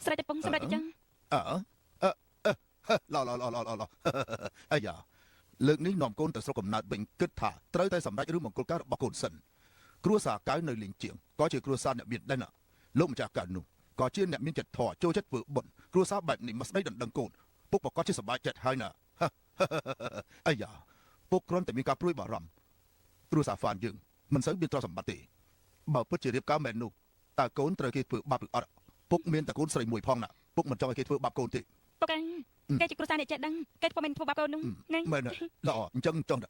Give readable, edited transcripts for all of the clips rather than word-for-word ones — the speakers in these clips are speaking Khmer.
ស្រេចតែពងសម្រាប់អញ្ចឹងឡអាយ៉ាលើកនេះនាំកូនទៅស្រុកកំណើតវិញគិតថាត្រូវតែសម្រេចរឿងមង្គលការរបស់កូនសិនគ្រួសារកៅនៅលីងជាងក៏ជាគ្រួសារអ្នកមានដែរណាលោកម្ចាស់កៅនោះក៏ជាអ្នកមានចិត្តធម៌ចូលចិត្តធ្វើបុណ្យគ្រួសារបែបនេះមិនស្ដីដណ្ដឹងកូនពុកប្រកាសជាសប្បាយចិត្តហើយណាអាយ៉ាពុកគ្រាន់តែមានការព្រួយបារម្ភគ្រួសារហ្វានយើងមិនសូវមានទ្រព្យសម្បត្តិទេបើពិតជារៀបការមែននោះតើកូនត្រូវគេធ្វើបាបឬអត់ពុកមានតែកូនស្រីមួយផងណាពុកមិនចង់ឲ្យគេធ្វើបាបកូនទេពុកគេជាគ្រួសារអ្នកចេះដឹងគេពុំមែនធ្វើបាបកូននោះហ្នឹងមែនល្អអញ្ចឹងចង់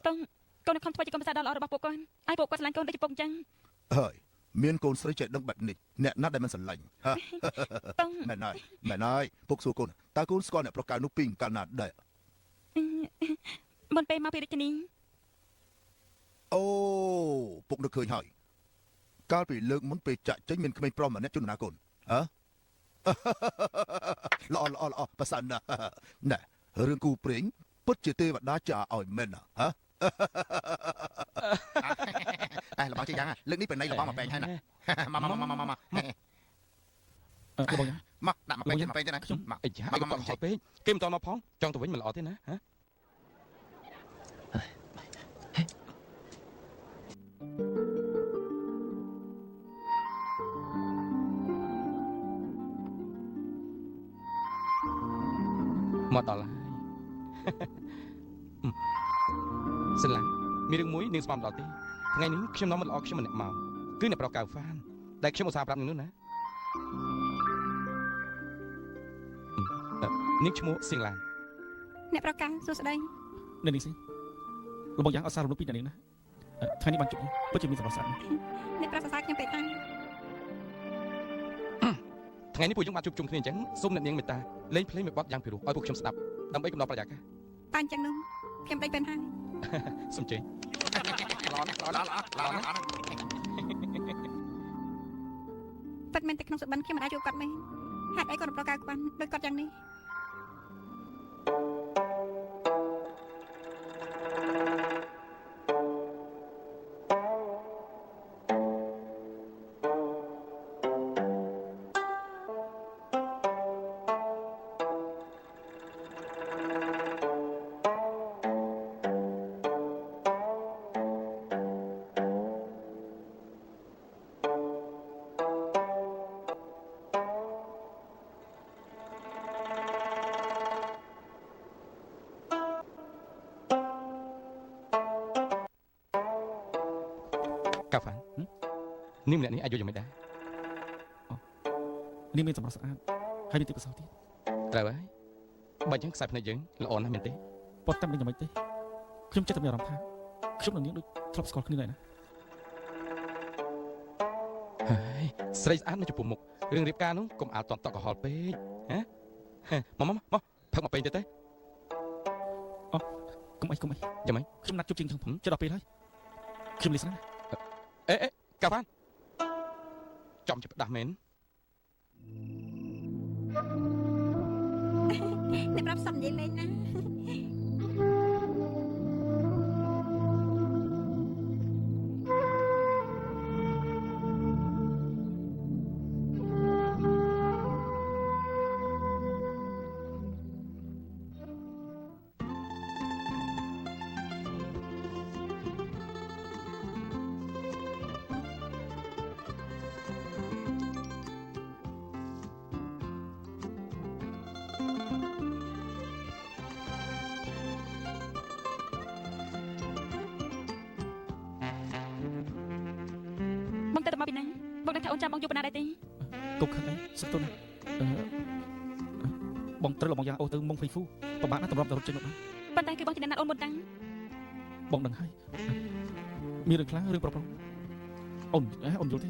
ពងកូននឹងខំធ្វើជាកុំប្រសាដល់ល្អរបស់ពុកគាត់ឲ្យពុកគាត់ស្រឡាញ់កូនដូចជាពុកអញ្ចឹងហើយមានកូនស្រីចេះដឹងបែបនេះអ្នកណាដែលមិនស្រឡាញ់មែនហើយពុកសួរកូនតើកូនស្គាល់អ្នកប្រកាសនោះពីកាលណាដែរមុនពេលមកពីរាជធានីអូពុកនឹកឃើញហើយកាលពីលើកមុនពេលចាក់ចេញមានក្មេងប្រុសម្នាក់ជន់ណាកូនល្អប្រសើរណាស់ណែរឿងគូព្រេងពិតជាទេវតាចាឲ្យមែនណាតែលបងជាយ៉ាងលើកនេះเป็นនៃលបងមកពេញហើយណាមកបងមកដាក់មកពេញទេណាខ្ញុំអីចាមកហត់ពេកគេមិនតមកផងចង់ទៅវិញមិនល្អទេណាហ៎មកដល់ហើយសិនឡាមានរឿងមួយនាងស្មានដល់ទេថ្ងៃនេះខ្ញុំនាំមកល្អខ្ញុំម្នាក់មកគឺអ្នកប្រកៅហ្វានដែលខ្ញុំឧស្សាហ៍ប្រាប់នឹងនោះណានាងឈ្មោះសៀងឡាអ្នកប្រកាសសួស្ដីនេះនេះសិលោកបងយ៉ាងអត់សាររំលឹកពីអ្នកនាងណាថ្ងៃនេះបានជួបពិតជាមានសម្រាប់ស្អាតអ្នកប្រកាសខ្ញុំពេកខាងថ្ងៃនេះពួកយើងបានជួបជុំគ្នាអញ្ចឹងសូមអ្នកនាងមេត្តាលេងភ្លេងមួយបទយ៉ាងពិរោះឲ្យពួកខ្ញុំស្ដាប់ដើម្បីកំដរប្រយាករតែអញ្ចឹងនោះខ្ញុំដេញពេលហើយសូមជើញពិតមែនតែក្នុងសុបិនខ្ញុំមិនអាចជួបគាត់មែនហេតុអីគាត់ប្រកាសគាត់ដូចគាត់យ៉ាងនេះកាហ្វានាងម្នាក់នេះអាយុយ៉ាងម៉េចដែរនាងមានសម្រស់ស្អាតហើយមានទេពកោសល្យទៀតត្រូវហើយបើអញ្ចឹងខ្សែភ្នែកយើងល្អណាស់មែនទេប៉ុន្តែមិនយ៉ាងម៉េចទេខ្ញុំចិត្តតែមានអារម្មណ៍ថាខ្ញុំនិងនាងដូចធ្លាប់ស្គាល់គ្នាហើយណាហើយស្រីស្អាតនៅចំពោះមុខរឿងរៀបការនោះកុំអាលតន់តក់កុហលពេកហ៎មកផឹកមកពេញទៅទេអូកុំអីយ៉ាងម៉េចខ្ញុំណាត់ជួបជាងខ្ញុំចិត្តដល់ពេលហើយខ្ញុំលីស្ណាអេកាហ្វានចំជាផ្ដាស់មែនអ្នកប្រាប់សុំនិយាយលេងណាបងទៅមកពីណាបងនឹងថាអូនចាំបងយូរប៉ុណ្ណាដែរទេគុកខឹងអីសុខទុនណាបងត្រូវលោកបងយ៉ាងអូទៅមុងភ័យហ្វូប្របាក់ណាតម្រាប់ទៅរត់ចេញមកប៉ុន្តែគឺបងជាអ្នកណាត់អូនមុនតាំងបងដឹងហើយមានរឿងខ្លះរឿងប្រប្រុសអូនយល់ទេ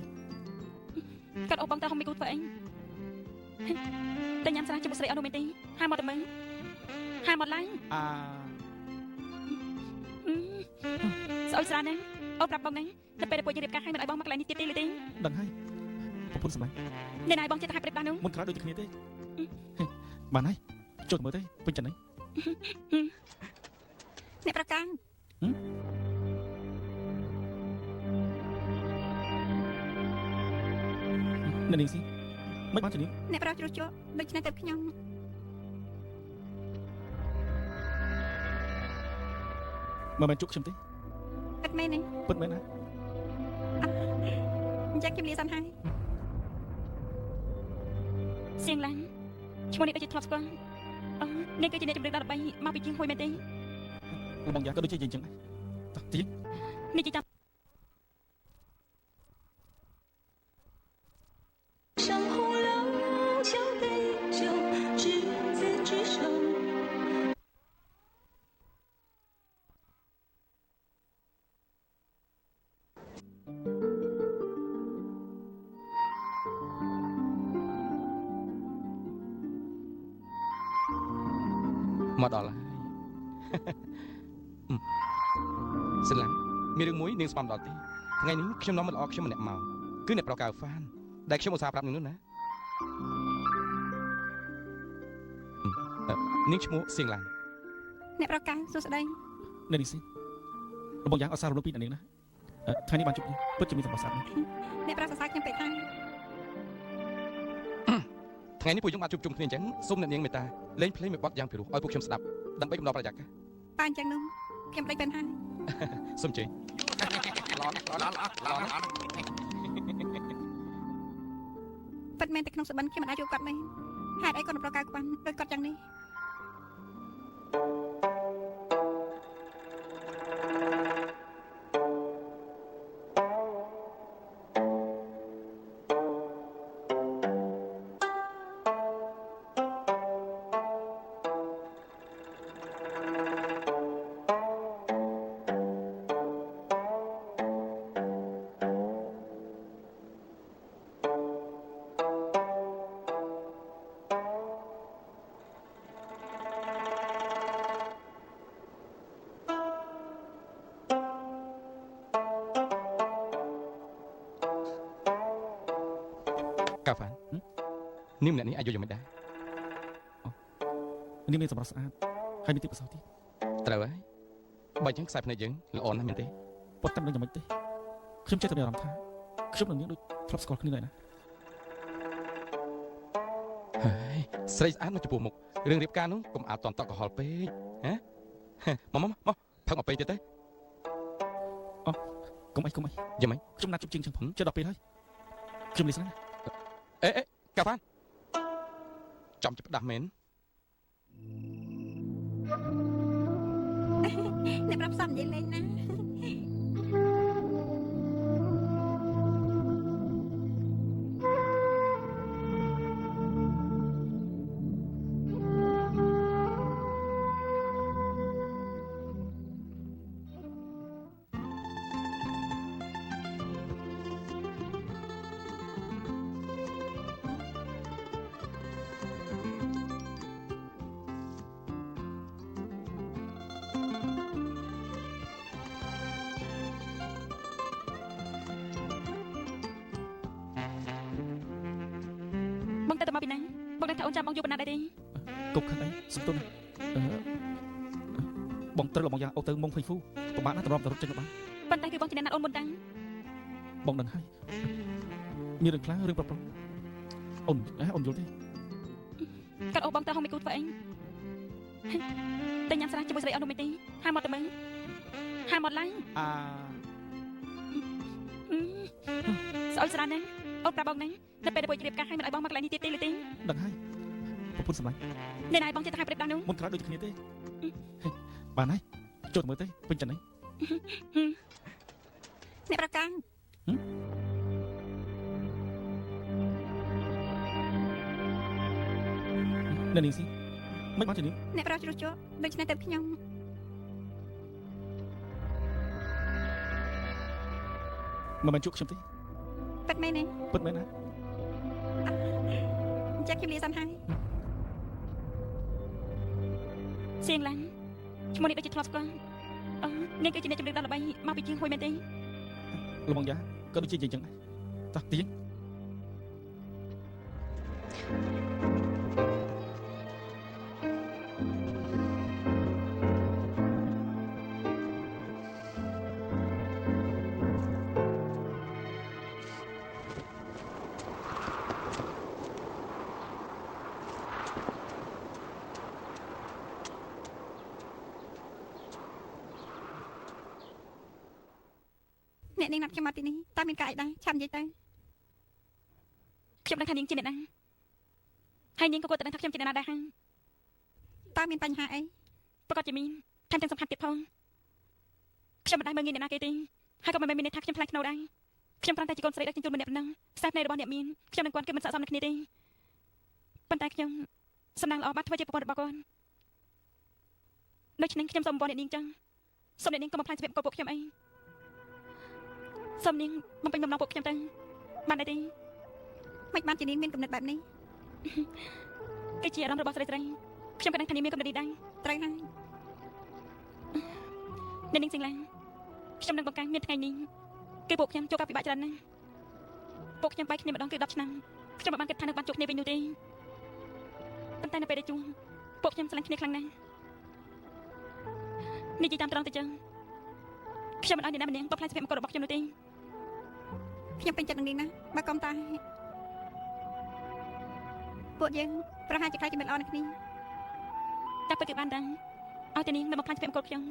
គាត់អូបងតើហុំមីគូធ្វើអីតែញ៉ាំស្រាជាមួយស្រីអត់នោះមែនទេហាមកទៅមើលហាមកឡើងស្អុយស្រាហ្នឹងអូប្រាប់បងហ្នឹងតែពេលពួកយើងរៀបការឲ្យមិនឲ្យបងមកកន្លែងនេះទៀតទេលឺទេដឹងហើយប្រពន្ធសម្លាញ់អ្នកណាឲ្យបងចិត្តថាប្រៀបបាននោះមុនក្រោយដូចគ្នាទេបានហើយចូលមើលទេពេញចិត្តហ្នឹងអ្នកប្រកាសនេះស៊ី មិនបានជំនាញ អ្នកប្រោជ្រុះជក់ដូច្នេះទៅខ្ញុំ មិនមែនជក់ខ្ញុំទេ ពិតមែនទេ ពិតមែនណា អញ្ចឹងខ្ញុំលាសិនហើយ សៀងឡាញ់ឈ្មោះនេះដូចជាធ្លាប់ស្គាល់នេះគឺជាអ្នកជំនឿដល់13មកពីជាងហួយមែនទេ លោកបងយ៉ាក៏ដូចជាយើងចឹងដែរតោះទី នេះជាតាម 上洪流，桥杯酒，执子之手。 មកដល់ហើយសិនឡាមានរឿងមួយនាងស្មានដល់ទេថ្ងៃនេះខ្ញុំនាំមិត្តល្អខ្ញុំម្នាក់មកគឺអ្នកប្រកៅហ្វានដែលខ្ញុំឧស្សាហ៍ប្រាប់នាងនោះណានាងឈ្មោះសៀងឡា អ្នកប្រកាសសួស្ដី នៅនេះស៊ីលោកបងយ៉ាអត់សាររំលឹកពីអ្នកនាងណាថ្ងៃនេះបានជួបគ្នាពិតជាមានសម្បត្តិសាស្ត្រណាស់ អ្នកប្រសរសើរខ្ញុំពេកហើយ ថ្ងៃនេះពួកយើងបានជួបជុំគ្នាអញ្ចឹងសូមអ្នកនាងមេត្តាលេងភ្លេងមួយបទយ៉ាងពិរោះឲ្យពួកខ្ញុំស្ដាប់ដើម្បីកំដរប្រយាករ បើអញ្ចឹងនោះខ្ញុំដេកពេលហើយ សូមជើញ ពិតមែនតែក្នុងសុបិនខ្ញុំមិនអាចជួបគាត់មែនហេតុអីគាត់ប្រកាសគាត់ដូចគាត់យ៉ាងនេះ កាហ្វាននាងម្នាក់នេះអាចយកយ៉ាងម៉េចដែរ នេះមានសម្រស់ស្អាតហើយមានទីប្រសោទៀត ត្រូវហើយបើអញ្ចឹងខ្សែភ្នែកយើងល្អណាស់មែនទេ ប៉ុន្តែមិនដឹងយ៉ាងម៉េចទេខ្ញុំចេះតែមានអារម្មណ៍ថាខ្ញុំនិងនាងដូចធ្លាប់ស្គាល់គ្នាដែរណា ហើយស្រីស្អាតមកចំពោះមុខរឿងរៀបការនោះកុំអាលតន់តក់កុហលពេកហ៎មកផឹកមកពេកទៀតទេ កុំអីយ៉ាងម៉េច ខ្ញុំណាត់ជប់ជាងចឹងផងជិតដល់ពេលហើយខ្ញុំលីស្នា អេកាហ្វានចំចិត្តផ្ដាស់មែន អ្នកប្រាប់សំនិយាយលេងណា បងទៅមកពីណាបងដឹងថាអូនចាំបងយូរប៉ុណ្ណាដែរទេ គប់ខាត់អីសុំទោសណាបងត្រូវលោកបងយ៉ាអូទៅមុងភ័យហ្វូប្រហែលណាទៅរំទៅរត់ចេញមកបាន ប៉ុន្តែគឺបងជាអ្នកណាត់អូនមុនតាំង បងដឹងហើយមានរឿងខ្លះរឿងប្រប្រុសអូនយល់ទេ កាត់អូបងទៅហងមីគូធ្វើអីតែញ៉ាំស្រាជាមួយស្រីអត់នោះមែនទេហាមកទៅមើលហាមកឡើង អា ស្អុយស្រាណាស់អូនប្រាប់បងណានៅពេលដែលពួកជ្រាបការឲ្យមិនឲ្យបងមកកន្លែងនេះទៀតទេឬទេ ដឹងហើយប្រពន្ធសម្លាញ់ អ្នកណាឲ្យបងចេះតែឲ្យប្រៀបដល់នោះ មុនក្រោយដូចគ្នាទេបានហើយចូលទៅមើលទេពេញចិត្តនេះ អ្នកប្រកាស នៅនេះស៊ីមិនបានជំនាញ អ្នកប្រោជ្រុះជក់ដូច្នេះទៅខ្ញុំ មិនមែនជក់ខ្ញុំទេ ពិតមែនទេ ពិតមែនណា អញ្ចឹងខ្ញុំលាសិនហើយ សៀងឡាញ់ឈ្មោះនេះដូចជាធ្លាប់ស្គាល់នេះគឺជាអ្នកជំនឿដល់13មកពីជាងហួយមែនទេ លោកបងយ៉ាក៏ដូចជាយើងចឹងដែរតោះទី អ្នកនាងណាត់ខ្ញុំមកទីនេះតើមានការអីដែរឆាប់និយាយទៅ ខ្ញុំដឹងថានាងជាអ្នកណាហើយនាងក៏គួរតែដឹងថាខ្ញុំជាអ្នកណាដែរហើយ តើមានបញ្ហាអី ប្រកាសជាមានថែមទាំងសំខាន់ទៀតផងខ្ញុំមិនដែលមើលងាយអ្នកណាគេទេហើយក៏មិនមែនមានន័យថាខ្ញុំខ្លាចខ្នូរដែរខ្ញុំគ្រាន់តែជាកូនស្រីដឹកជញ្ជូនម្នាក់ប៉ុណ្ណឹងខ្សែភ្នែករបស់អ្នកមានខ្ញុំនឹងគាត់គឺមិនស័ក្តិសមនឹងគ្នាទេប៉ុន្តែខ្ញុំសំណាងល្អបានធ្វើជាប្រពន្ធរបស់គាត់ដូច្នេះខ្ញុំសូមអំបអ្នកនាងចឹងសូមអ្នកនាងកុំបំផ្លាញជីវិតកូនពួកខ្ញុំអីសូមនាងបំពេញបំណងពួកខ្ញុំទៅបានទេ មិនបានជានាងមានគំនិតបែបនេះ គឺជាអារម្មណ៍របស់ស្រីស្រីខ្ញុំក៏ដឹងថានាងមានគំនិតនេះដែរ ត្រូវហើយ អ្នកនាងសិង្ហឡាខ្ញុំនឹងបង្កើនមានថ្ងៃនេះគឺពួកខ្ញុំជួបការពិបាកច្រើនណាស់ពួកខ្ញុំបែកគ្នាម្ដងគឺ10ឆ្នាំខ្ញុំមិនបានគិតថានឹងបានជួបគ្នាវិញនោះទេប៉ុន្តែនៅពេលដែលជួបពួកខ្ញុំស្រឡាញ់គ្នាខ្លាំងណាស់និយាយតាមត្រង់ទៅចឹងខ្ញុំមិនឲ្យអ្នកណាម្នាក់បំផ្លាញសុភមង្គលរបស់ខ្ញុំនោះទេ ខ្ញុំពេញចិត្តនឹងនាងណាបើកុំតាពួកយើងប្រហែលជាខ្លាចជាមិត្តល្អនឹងគ្នា តែពិតគឺបានដឹងឲ្យតែនាងមិនបំផ្លាញសុភមង្គលខ្ញុំ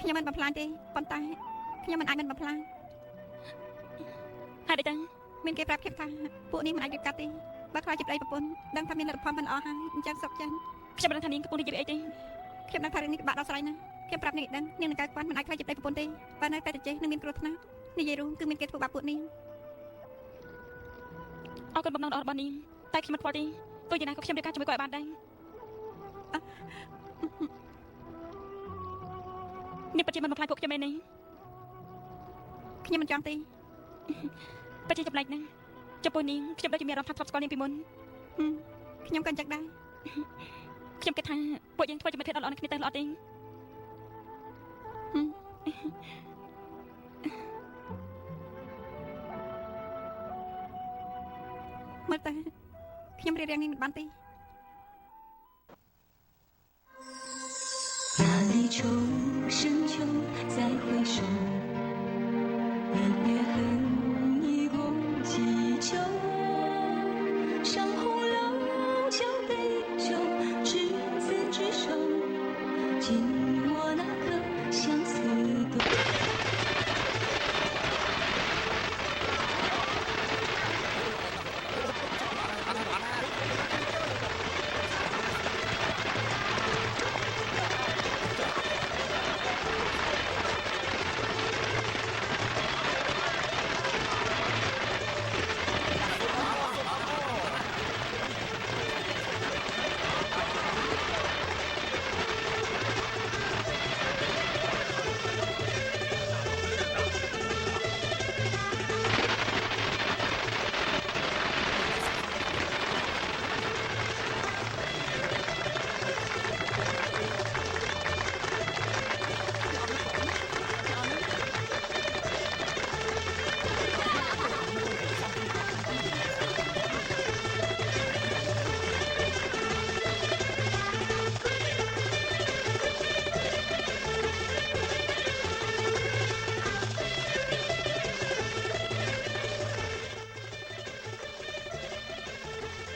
ខ្ញុំមិនបំផ្លាញទេប៉ុន្តែខ្ញុំមិនអាចមិនបំផ្លាញ ហើយដូចទៅ មានគេប្រាប់ខ្ញុំថាពួកនាងមិនអាចរៀបការទេបើខ្លាចជាប្តីប្រពន្ធដឹងថាមានលទ្ធផលមិនល្អហើយអញ្ចឹងសុខចិត្ត ខ្ញុំមិនដឹងថានាងកំពុងនិយាយពីអីទេ ខ្ញុំដឹងថារឿងនេះពិបាកដោះស្រាយណាស់ខ្ញុំប្រាប់នាងឲ្យដឹងនាងនឹងកើតគាត់មិនអាចខ្លាចជាប្តីប្រពន្ធទេបើនៅតែចេះនឹងមានគ្រោះថ្នាក់និយាយរួមគឺមានគេធ្វើបាបពួកនាង អរគុណបំណងល្អរបស់នាងតែខ្ញុំមិនខ្វល់ទេទោះយ៉ាងណាក៏ខ្ញុំរៀបការជាមួយគាត់ឲ្យបានដែរនេះពិតជាមិនបំផ្លាញពួកខ្ញុំឯនេះ ខ្ញុំមិនចង់ទេ ពិតជាចម្លែកណាស់ចំពោះនាងខ្ញុំដូចជាមានអារម្មណ៍ថាធ្លាប់ស្គាល់នាងពីមុន ខ្ញុំក៏អញ្ចឹងដែរ ខ្ញុំគិតថាពួកយើងធ្វើជាមិត្តភក្តិល្អៗនឹងគ្នាទៅល្អទេ មើលទៅខ្ញុំរៀបរៀងនាងមិនបានទេ 压力重，深秋再回首，一别恨，已过几秋。上红楼，酒杯酒，执子之手，紧握那颗相思豆。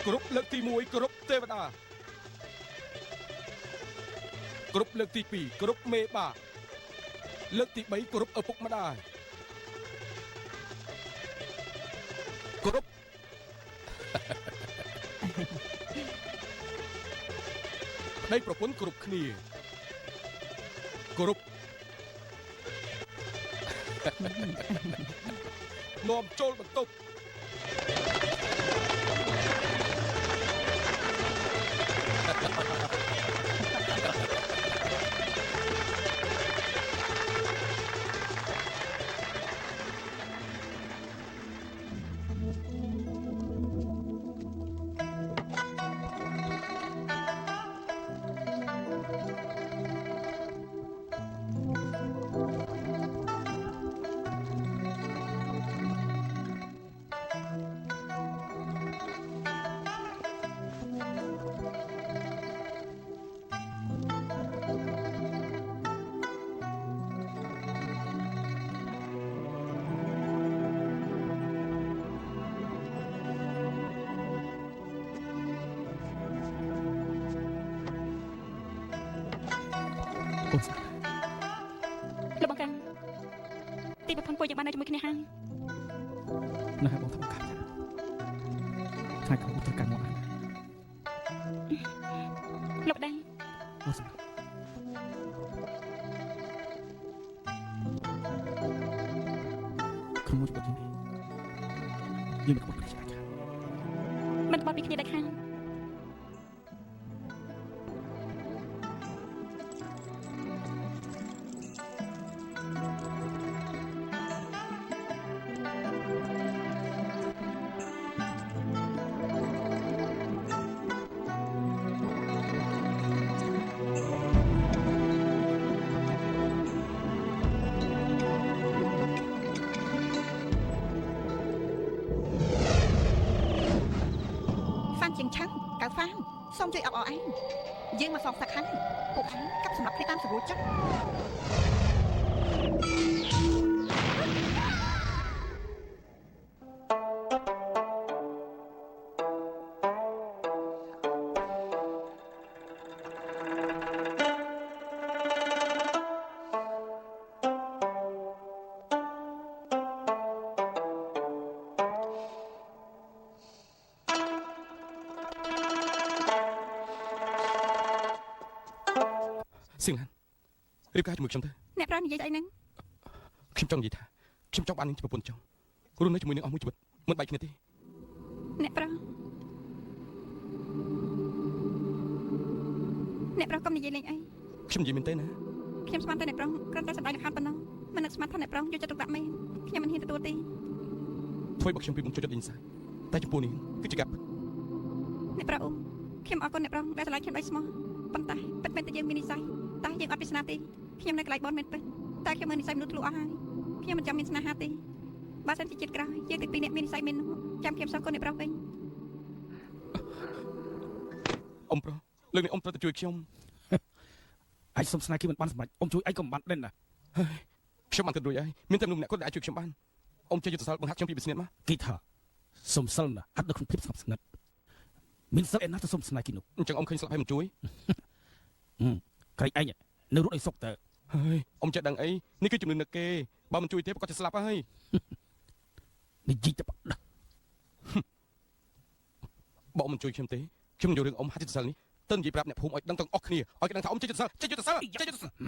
គ្រប់លើកទី1គ្រប់ទេវតាគ្រប់លើកទី2គ្រប់មេបាលើកទី3គ្រប់ឪពុកម្ដាយគ្រប់ប្តីប្រពន្ធគ្រប់គ្នាគ្រប់នាំចូលបន្ទប់ អូនស្រី លោកបង្កើទីប្រពន្ធ ពួកយើងបាននៅជាមួយគ្នាហើយ នៅហើយបងធ្វើការថ្ងៃក្រោយត្រូវការមកហើយ លោកប្តី អត់ស្នាក្រុមមួយរបស់យើងមិនក្បត់គ្នាឆ្ងាយ មិនបត់ពីគ្នាដាច់ខាត ហ្វានជាងឆាំងកៅហ្វានសូមជួយអបអរឯងយើងមកសងសឹកហើយពួកឯងកាប់សម្រាប់គ្នាតាមស្រួលចិត្ត សៀងឡានរៀបការជាមួយខ្ញុំទៅ អ្នកប្រានិយាយអីហ្នឹង ខ្ញុំចង់និយាយថាខ្ញុំចង់បាននាងជាប្រពន្ធចង់រស់នៅជាមួយនាងអស់មួយជីវិតមិនបែកគ្នាទេ អ្នកប្រាកុំនិយាយលេងអី ខ្ញុំនិយាយមែនទេណា ខ្ញុំស្មានតែអ្នកប្រាគ្រាន់តែសម្ដែងល្ខោនប៉ុណ្ណោះមិននឹកស្មានថាអ្នកប្រាយកចិត្តទុកដាក់មែនខ្ញុំមិនហ៊ានទទួលទេ ធ្វើឲ្យខ្ញុំពីមុខចូលចិត្តយីសាតែចំពោះនាងគឺជាការពិត អ្នកប្រាខ្ញុំអរគុណអ្នកប្រាដែលឆ្លើយខ្ញុំដោយស្មោះប៉ុន្តែពិតមែនតែយើងមាននិស្ស័យតែយើងអត់ពិស្នាទេខ្ញុំនៅកន្លែងបនមែនពិតតែខ្ញុំមើលនិស្ស័យមនុស្សធ្លុះអស់ហើយខ្ញុំមិនចាំមានស្នេហាទេបើសិនជាជាតិក្រោយយើងទាំងពីរអ្នកមាននិស្ស័យមែននោះចាំខ្ញុំសោះគុណអ្នកប្រាវិញ អ៊ំប្រុសលើកនេះអ៊ំត្រូវតែជួយខ្ញុំ អាចសុំស្នេហ៍គេមិនបានសម្រេចអ៊ំជួយអីក៏មិនបានដែរណា ខ្ញុំបានគិតរួចហើយមានតែមនុស្សម្នាក់គាត់ដែលអាចជួយខ្ញុំបានអ៊ំចេះយុទ្ធសាស្ត្របង្ហាត់ខ្ញុំពីវិស្និតមក គេថាសុំសិលណាអត់នៅក្នុងភាពស្ងប់ស្ងាត់មានសិលឯណាទៅសុំស្នេហ៍គេនោះ អញ្ចឹងអ៊ំឃើញស្លាប់ហើយមិនជួយ ក្រែងឯងនៅរត់ឲ្យសុកតើ ហើយអ៊ំចេះដឹងអីនេះគឺជំនឿនឹកគេបើមិនជួយទេគាត់จะស្លាប់ហើយ និយាយតែបាក់ បើអ៊ំមិនជួយខ្ញុំទេខ្ញុំយករឿងអ៊ំហាត់យុទ្ធសាស្ត្រនេះទៅនិយាយប្រាប់អ្នកភូមិឲ្យដឹងទាំងអស់គ្នាឲ្យគេដឹងថាអ៊ំចេះយុទ្ធសាស្ត្រចេះយុទ្ធសាស្ត្រចេះយុទ្ធសាស្ត្រ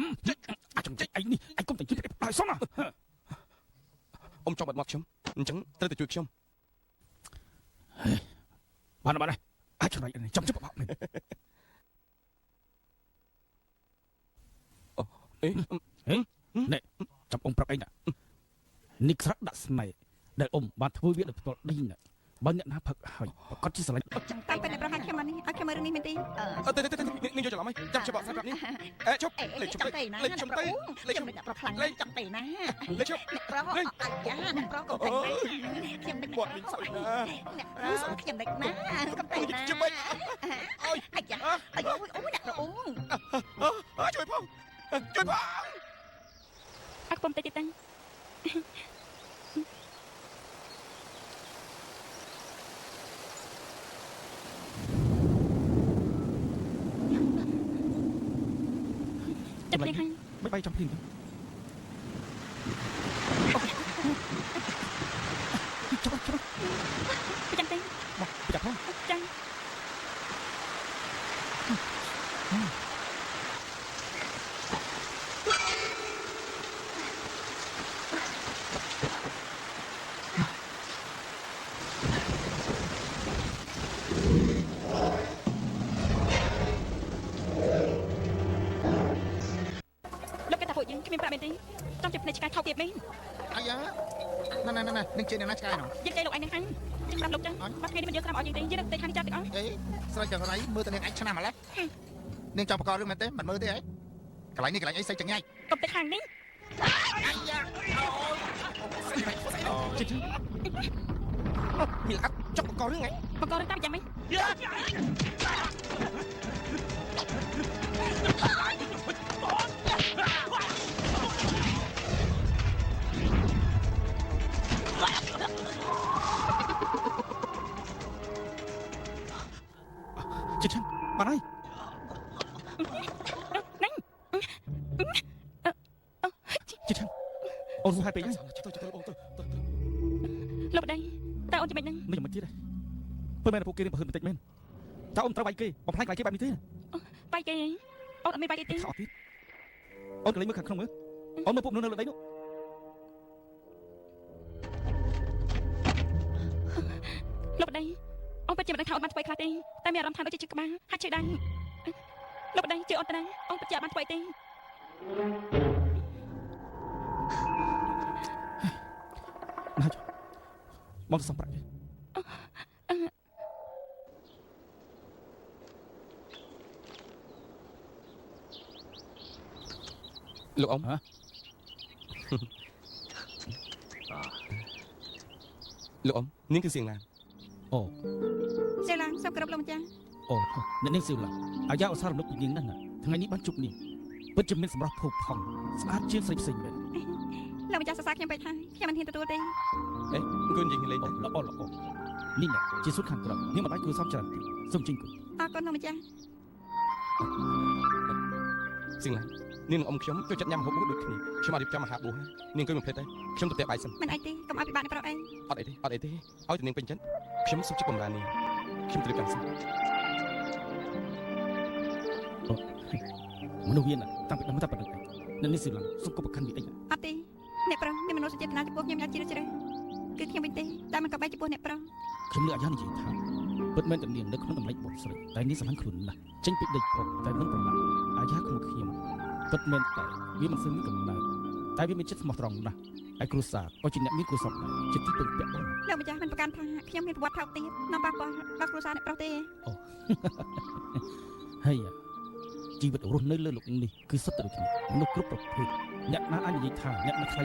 អាចចំចេញឯងនេះឯងកុំតែជិះឲ្យសុំណា អ៊ំចង់បាត់មកខ្ញុំអញ្ចឹងត្រូវតែជួយខ្ញុំ បានហើយអាចឆ្លៃចាំជិះបបមែន អេ ណែចាំអ៊ំប្រាប់ឯងណានេះស្រឹកដាក់ស្នេហ៍ដែលអ៊ំបានធ្វើវាដោយផ្ទាល់ដីណាបើអ្នកណាផឹកហើយប្រកាសជាស្រឡាញ់ តាមពិតអ្នកប្រាឲ្យខ្ញុំមកនេះឲ្យខ្ញុំមើលរឿងនេះមែនទេ នាងយកច្រឡំហើយចាំខ្ញុំបកស្រាយប្រាប់នេះអេជប់លេខខ្ញុំទៅលេខខ្ញុំទៅលេខខ្ញុំ អ្នកប្រាខ្លាំង លេខ ចាំទៅណា លេខខ្ញុំ អ្នកប្រាអាយ៉ាអ្នកប្រាកុំទៅណាខ្ញុំនឹក គាត់មានស្អីណា អ្នកប្រាខ្ញុំនឹកណាកុំទៅណា ជួយមិនអើយ អាយ៉ាអាយអូអ្នកប្រា ជួយផងជួយផង អត់ពុំតិចទៀតតាំង ចម្លែកមិនបាយចាំភ្លាមទៅចាំ ចាំទេ មកចាប់ផង ចាំ លោកគេថាពួកយើងគ្មានប្រាក់មែនទេចង់ជិះភ្នែកឆ្កែថោកទៀតមែន អាយ៉ាណែនឹងជាអ្នកណាឆ្កែនោះ យើងចេះលោកឯងហ្នឹងខាងយើងប្រាប់លោកចឹងបាត់ថ្ងៃនេះមិនយកស្រាប់អស់យើងទេយើងទៅខាងនេះចាប់ទាំងអស់ អេស្រេចចង្រៃមើលតែនាងអាចឆ្នាំម្លេះនាងចង់បកករឿងមែនទេមិនមើលទេហ៎កន្លែងនេះកន្លែងអីស្អីចង្ញៃ កុំទៅខាងនេះ អាយ៉ា ជិះមានអត់ចង់បករឿងហ៎ បង្ករឿងតាមយ៉ាងម៉េច ជិះឆាន់បានហើយ ណែ ជិះឆាន់ អូនសុខហើយពេកហើយ លោកប្តីតើអូនចាំមិនហ្នឹង នេះមិនទៀតទេពេលមែនពួកគេនឹងប្រហឹងបន្តិចមែនតើអូនត្រូវវាយគេបំផ្លាញខ្លាចគេបែបនេះទេ បាយគេអូនអត់មានបាយគេទេ ថោទៀតអូនកលេងមើលខាងក្នុងមើលអូនមើលពួកមនុស្សនៅលើដីនោះ លោកប្តីអូនពិតជាមិនដឹងថាអូនបានធ្វើអីខ្លះទេតែមានអារម្មណ៍ថាដូចជាក្បាលហាត់ជើងដៃលោកប្តីជឿអូនទៅណាអូនពិតជាអត់បានធ្វើអីទេ ណាចបងទៅសំប្រាក់ទេ លោកអ៊ំលោកអ៊ំនាងគឺសៀងឡាន អូ សិលាសូមគោរពលោកម្ចាស់ អូអ្នកនាងសៀវឡាអាយ៉ាឧស្សាហ៍រំលឹកពីនាងណាស់ណាថ្ងៃនេះបានជួបនាងពិតជាមានសម្រស់ភោគផង់ស្អាតជាងស្រីផ្សេងមែន លោកម្ចាស់សរសើរខ្ញុំពេកថាខ្ញុំមិនហ៊ានទទួលទេ អេអង្គុយនិយាយលេង អូ ទៅ ល្អល្អនេះជាសុទ្ធខាងក្រៅនាងមិនបាច់គួរសមច្រើនទេសូមជិញគួរ អរគុណលោកម្ចាស់ សៀងឡាននាងនិងអ៊ំខ្ញុំចូលចិត្តញ៉ាំម្ហូបដូចគ្នាខ្ញុំអត់រៀបចំអាហារបួសនាងអង្គុយមិនភ្លេចទេខ្ញុំទៅផ្ទះបាយសិន មិនអីទេកុំឲ្យពិបាកអ្នកប្រុសអី អត់អីទេឲ្យតែនាងពេញចិត្តខ្ញុំសុខចិត្តបំរើនាងខ្ញុំទៅរៀបចំសិន មនុស្សវាណាតាំងពីដើមតែប៉ុណ្្នឹងឯងអ្នកនាងសៀវឡាសុំគប់ប្រកាន់វាអី អត់ទេអ្នកប្រុសមានមនោសញ្ចេតនាចំពោះខ្ញុំយ៉ាងជ្រាលជ្រៅគឺខ្ញុំវិញទេតែមិនក៏បីចំពោះអ្នកប្រុស ខ្ញុំលើអាយ៉ានិយាយថាពិតមែនតែនាងនៅក្នុងតម្លៃបុរសស្រីតែនាងស្រឡាញ់ខ្លួនណាស់ចេញពីដេកផុតតែមិនប្រមាថអាយ៉ាក្នុងខ្ញុំពិតមែនតែវាមិនសូវមានកំណើតតែវាមានចិត្តស្មោះត្រង់ណាស់ហើយគ្រួសារក៏ជាអ្នកមានគួរសមដែរជាទីពឹងពាក់បង លោកម្ចាស់មិនប្រកាន់ថាខ្ញុំមានប្រវត្តិថោកទៀតនាំប៉ះពាល់ដល់គ្រួសារអ្នកប្រុសទេ ហើយជីវិតរស់នៅលើលោកនេះគឺសុទ្ធតែដូចគ្នាមនុស្សគ្រប់ប្រភេទអ្នកណាអាចនិយាយថាអ្នកណាខ្លាច